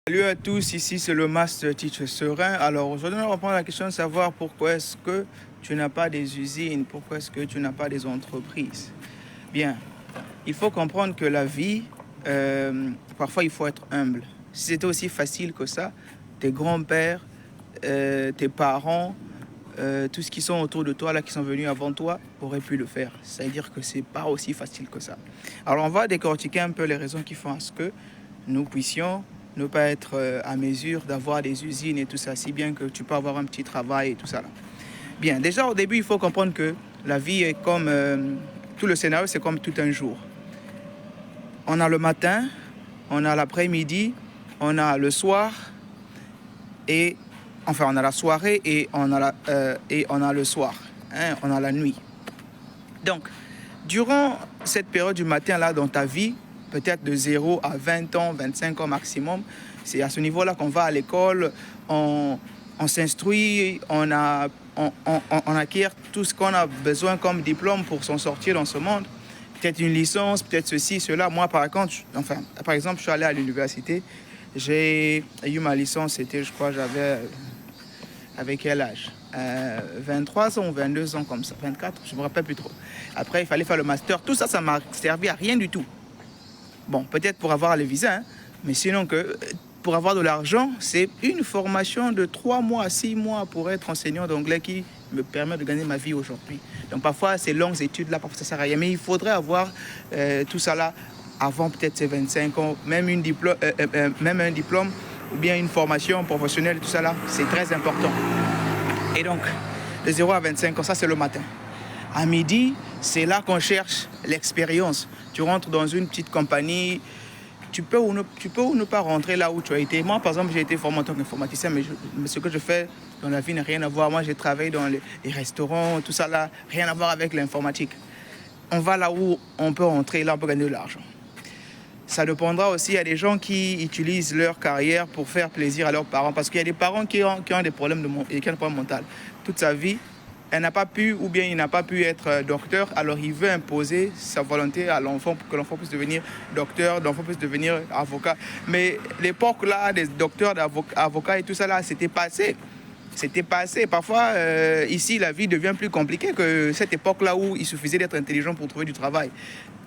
Salut à tous, ici c'est le Master Teacher Serein. Alors aujourd'hui on va prendre la question de savoir pourquoi est-ce que tu n'as pas des usines, pourquoi est-ce que tu n'as pas des entreprises. Bien, il faut comprendre que la vie, parfois il faut être humble. Si c'était aussi facile que ça, tes grands-pères, tes parents, tous ceux qui sont autour de toi, là, qui sont venus avant toi, auraient pu le faire. C'est-à-dire que c'est pas aussi facile que ça. Alors on va décortiquer un peu les raisons qui font à ce que nous puissions ne pas être à mesure d'avoir des usines et tout ça, si bien que tu peux avoir un petit travail et tout ça là. Bien, déjà au début, il faut comprendre que la vie est comme, tout le scénario, c'est comme tout un jour. On a le matin, on a l'après-midi, on a le soir, et enfin on a la soirée et on a le soir, hein, on a la nuit. Donc, durant cette période du matin là dans ta vie, peut-être de 0 à 20 ans, 25 ans maximum. C'est à ce niveau-là qu'on va à l'école, on s'instruit, on acquiert tout ce qu'on a besoin comme diplôme pour s'en sortir dans ce monde. Peut-être une licence, peut-être ceci, cela. Moi, par exemple, je suis allé à l'université. J'ai eu ma licence, c'était, je crois, avec quel âge 23 ans ou 22 ans comme ça, 24, je ne me rappelle plus trop. Après, il fallait faire le master. Tout ça, ça m'a servi à rien du tout. Bon, peut-être pour avoir les visas, hein, mais sinon que pour avoir de l'argent, c'est une formation de 3 mois à 6 mois pour être enseignant d'anglais qui me permet de gagner ma vie aujourd'hui. Donc parfois, ces longues études-là, parfois ça ne sert à rien. Mais il faudrait avoir tout ça là avant peut-être ces 25 ans, même un diplôme ou bien une formation professionnelle, tout ça là, c'est très important. Et donc, de 0 à 25 ans, ça c'est le matin. À midi, c'est là qu'on cherche l'expérience. Tu rentres dans une petite compagnie, tu peux ou ne pas rentrer là où tu as été. Moi, par exemple, j'ai été formé en tant qu'informaticien, mais ce que je fais dans la vie n'a rien à voir. Moi, j'ai travaillé dans les restaurants, tout ça là, rien à voir avec l'informatique. On va là où on peut rentrer, là on peut gagner de l'argent. Ça dépendra aussi, il y a des gens qui utilisent leur carrière pour faire plaisir à leurs parents, parce qu'il y a des parents qui ont des problèmes mentaux. Toute sa vie, elle n'a pas pu, ou bien il n'a pas pu être docteur, alors il veut imposer sa volonté à l'enfant pour que l'enfant puisse devenir docteur, l'enfant puisse devenir avocat. Mais l'époque là des docteurs, avocats et tout ça là, c'était passé. C'était passé. Parfois, ici, la vie devient plus compliquée que cette époque-là où il suffisait d'être intelligent pour trouver du travail.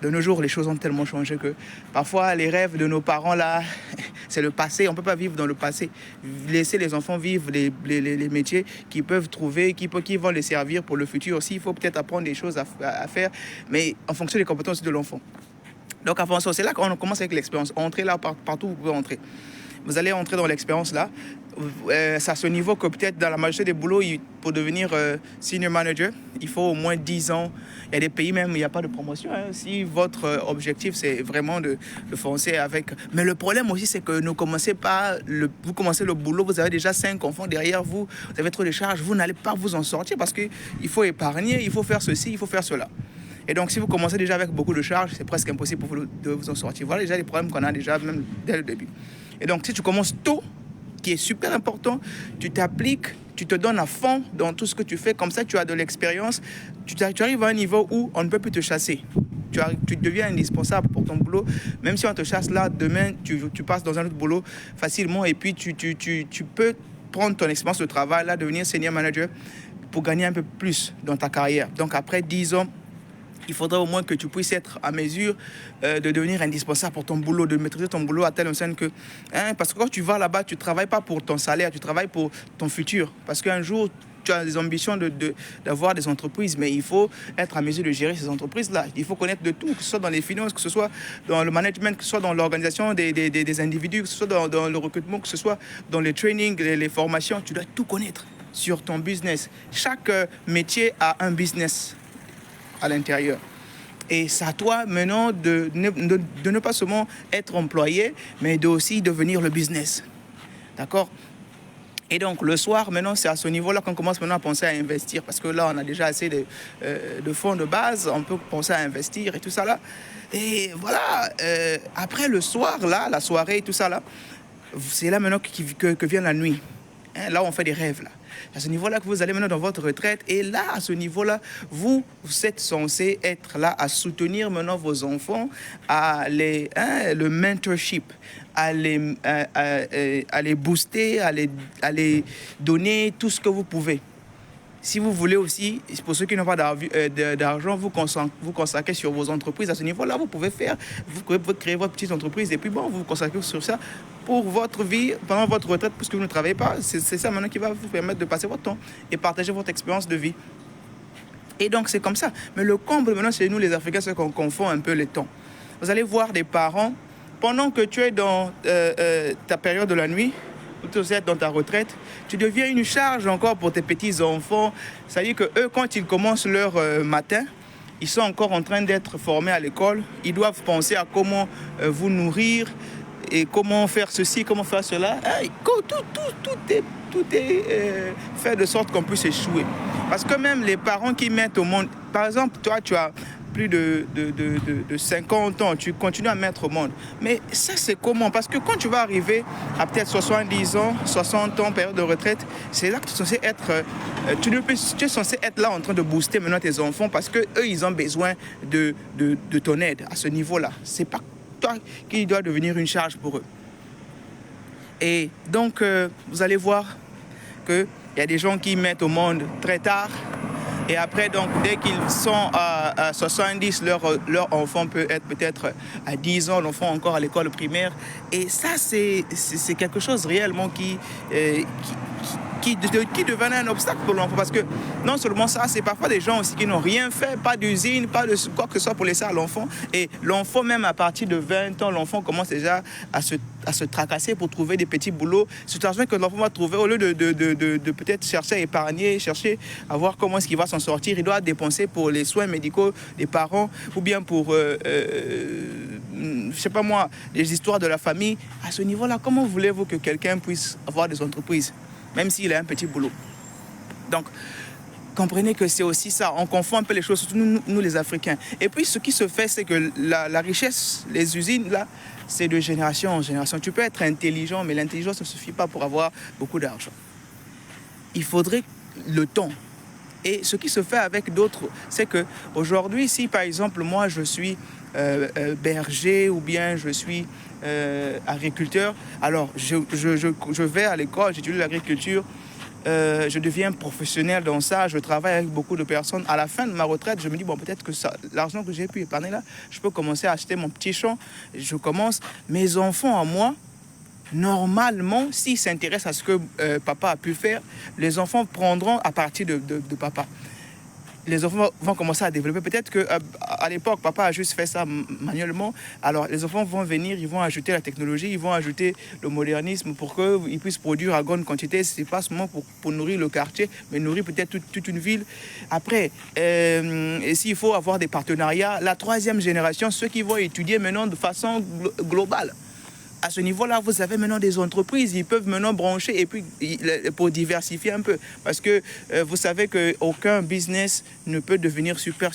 De nos jours, les choses ont tellement changé que parfois, les rêves de nos parents, là, c'est le passé. On ne peut pas vivre dans le passé. Laisser les enfants vivre les métiers qu'ils peuvent trouver, qui vont les servir pour le futur aussi. Il faut peut-être apprendre des choses à faire, mais en fonction des compétences de l'enfant. Donc, avant ça, c'est là qu'on commence avec l'expérience. Entrez là, partout où vous pouvez entrer. Vous allez entrer dans l'expérience là. C'est à ce niveau que peut-être dans la majorité des boulots, pour devenir senior manager, il faut au moins 10 ans. Il y a des pays même où il n'y a pas de promotion. Hein. Si votre objectif, c'est vraiment de foncer avec... Mais le problème aussi, c'est que vous commencez le boulot, vous avez déjà 5 enfants derrière vous, vous avez trop de charges, vous n'allez pas vous en sortir parce qu'il faut épargner, il faut faire ceci, il faut faire cela. Et donc, si vous commencez déjà avec beaucoup de charges, c'est presque impossible pour vous de vous en sortir. Voilà déjà les problèmes qu'on a déjà même dès le début. Et donc, si tu commences tôt, qui est super important, tu t'appliques, tu te donnes à fond dans tout ce que tu fais. Comme ça, tu as de l'expérience. Tu arrives à un niveau où on ne peut plus te chasser. Tu deviens indispensable pour ton boulot. Même si on te chasse là, demain, tu passes dans un autre boulot facilement. Et puis, tu peux prendre ton expérience de travail, là, devenir senior manager pour gagner un peu plus dans ta carrière. Donc, après 10 ans, il faudrait au moins que tu puisses être à mesure de devenir indispensable pour ton boulot, de maîtriser ton boulot à telle enseigne que... parce que quand tu vas là-bas, tu ne travailles pas pour ton salaire, tu travailles pour ton futur. Parce qu'un jour, tu as des ambitions d'avoir des entreprises, mais il faut être à mesure de gérer ces entreprises-là. Il faut connaître de tout, que ce soit dans les finances, que ce soit dans le management, que ce soit dans l'organisation des individus, que ce soit dans le recrutement, que ce soit dans les trainings, les formations. Tu dois tout connaître sur ton business. Chaque métier a un business à l'intérieur. Et c'est à toi maintenant de ne pas seulement être employé, mais de aussi devenir le business. D'accord ? Et donc, le soir, maintenant, c'est à ce niveau-là qu'on commence maintenant à penser à investir. Parce que là, on a déjà assez de fonds de base. On peut penser à investir et tout ça là. Et voilà, après le soir, là, la soirée et tout ça là, c'est là maintenant que vient la nuit. Hein, là, on fait des rêves, là. À ce niveau-là que vous allez maintenant dans votre retraite. Et là, à ce niveau-là, vous êtes censé être là à soutenir maintenant vos enfants, le mentorship, à les booster, à les donner tout ce que vous pouvez. Si vous voulez aussi, pour ceux qui n'ont pas d'argent, vous consacrez sur vos entreprises. À ce niveau-là, vous pouvez créer votre petite entreprise et puis bon, vous vous consacrez sur ça pour votre vie, pendant votre retraite, puisque vous ne travaillez pas. C'est ça maintenant qui va vous permettre de passer votre temps et partager votre expérience de vie. Et donc, c'est comme ça. Mais le comble maintenant, chez nous, les Africains, c'est qu'on confond un peu les temps. Vous allez voir des parents, pendant que tu es dans ta période de la nuit, vous êtes dans ta retraite, tu deviens une charge encore pour tes petits-enfants. C'est-à-dire qu'eux, quand ils commencent leur matin, ils sont encore en train d'être formés à l'école. Ils doivent penser à comment vous nourrir et comment faire ceci, comment faire cela. Tout est fait de sorte qu'on puisse échouer. Parce que même les parents qui mettent au monde... Par exemple, toi, tu as plus de 50 ans, tu continues à mettre au monde. Mais ça, c'est comment? Parce que quand tu vas arriver à peut-être 70 ans, 60 ans, période de retraite, c'est là que tu es censé être... tu es censé être là en train de booster maintenant tes enfants parce qu'eux, ils ont besoin de ton aide à ce niveau-là. C'est pas toi qui dois devenir une charge pour eux. Et donc, vous allez voir qu'il y a des gens qui mettent au monde très tard. Et après, donc, dès qu'ils sont à 70, leur enfant peut être peut-être à 10 ans, l'enfant encore à l'école primaire. Et ça, c'est quelque chose réellement qui devenait un obstacle pour l'enfant. Parce que non seulement ça, c'est parfois des gens aussi qui n'ont rien fait, pas d'usine, pas de quoi que ce soit pour laisser à l'enfant. Et l'enfant, même à partir de 20 ans, l'enfant commence déjà à se tracasser pour trouver des petits boulots. C'est l'argent que l'enfant va trouver au lieu de peut-être chercher à épargner, chercher à voir comment est-ce qu'il va s'en sortir. Il doit dépenser pour les soins médicaux des parents ou bien pour, je sais pas moi, les histoires de la famille. À ce niveau-là, comment voulez-vous que quelqu'un puisse avoir des entreprises, même s'il a un petit boulot? Donc, comprenez que c'est aussi ça. On confond un peu les choses, surtout nous les Africains. Et puis, ce qui se fait, c'est que la richesse, les usines, là, c'est de génération en génération. Tu peux être intelligent, mais l'intelligence ne suffit pas pour avoir beaucoup d'argent. Il faudrait le temps. Et ce qui se fait avec d'autres, c'est qu'aujourd'hui, si par exemple, moi, je suis berger ou bien je suis agriculteur, alors je vais à l'école, j'étudie l'agriculture, je deviens professionnel dans ça, je travaille avec beaucoup de personnes. À la fin de ma retraite, je me dis, bon, peut-être que l'argent que j'ai pu épargner là, je peux commencer à acheter mon petit champ. Je commence, mes enfants à moi, normalement, s'ils s'intéressent à ce que papa a pu faire, les enfants prendront à partir de papa. Les enfants vont commencer à développer. Peut-être qu'à l'époque, papa a juste fait ça manuellement. Alors, les enfants vont venir, ils vont ajouter la technologie, ils vont ajouter le modernisme pour qu'ils puissent produire à grande quantité. Ce n'est pas seulement pour nourrir le quartier, mais nourrir peut-être toute une ville. Après, et s'il faut avoir des partenariats, la troisième génération, ceux qui vont étudier maintenant de façon globale. À ce niveau-là, vous avez maintenant des entreprises, ils peuvent maintenant brancher et puis pour diversifier un peu. Parce que vous savez qu'aucun business ne peut devenir super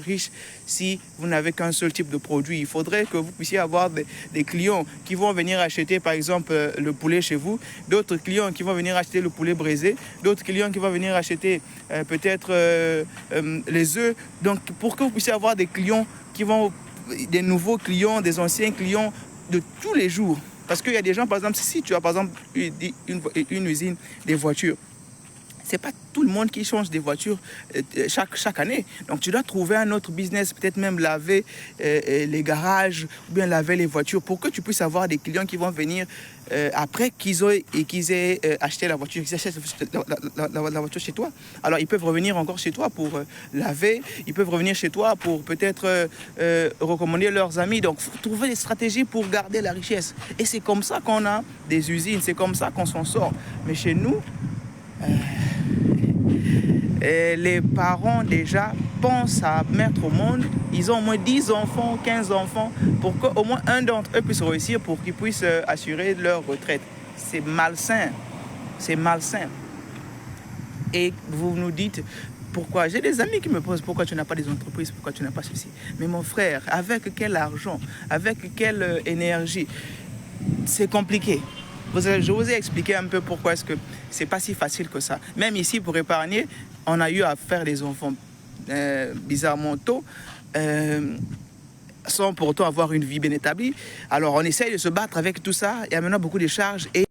riche si vous n'avez qu'un seul type de produit. Il faudrait que vous puissiez avoir des clients qui vont venir acheter par exemple le poulet chez vous, d'autres clients qui vont venir acheter le poulet braisé, d'autres clients qui vont venir acheter peut-être les œufs. Donc pour que vous puissiez avoir des clients des nouveaux clients, des anciens clients, de tous les jours. Parce qu'il y a des gens, par exemple, si tu as par exemple une usine des voitures, c'est pas tout le monde qui change des voitures chaque année. Donc tu dois trouver un autre business, peut-être même laver les garages ou bien laver les voitures pour que tu puisses avoir des clients qui vont venir après qu'ils aient acheté la voiture, qu'ils achètent la voiture chez toi. Alors ils peuvent revenir encore chez toi pour laver, ils peuvent revenir chez toi pour peut-être recommander leurs amis. Donc il faut trouver des stratégies pour garder la richesse. Et c'est comme ça qu'on a des usines, c'est comme ça qu'on s'en sort. Mais chez nous, et les parents déjà pensent à mettre au monde, ils ont au moins 10 enfants, 15 enfants, pour qu'au moins un d'entre eux puisse réussir, pour qu'ils puissent assurer leur retraite. C'est malsain, c'est malsain. Et vous nous dites, pourquoi? J'ai des amis qui me posent, pourquoi tu n'as pas des entreprises, pourquoi tu n'as pas ceci? Mais mon frère, avec quel argent, avec quelle énergie? C'est compliqué. Je vous ai expliqué un peu pourquoi est-ce que c'est pas si facile que ça. Même ici, pour épargner, on a eu à faire des enfants bizarrement tôt. sans pourtant avoir une vie bien établie. Alors on essaye de se battre avec tout ça. Il y a maintenant beaucoup de charges et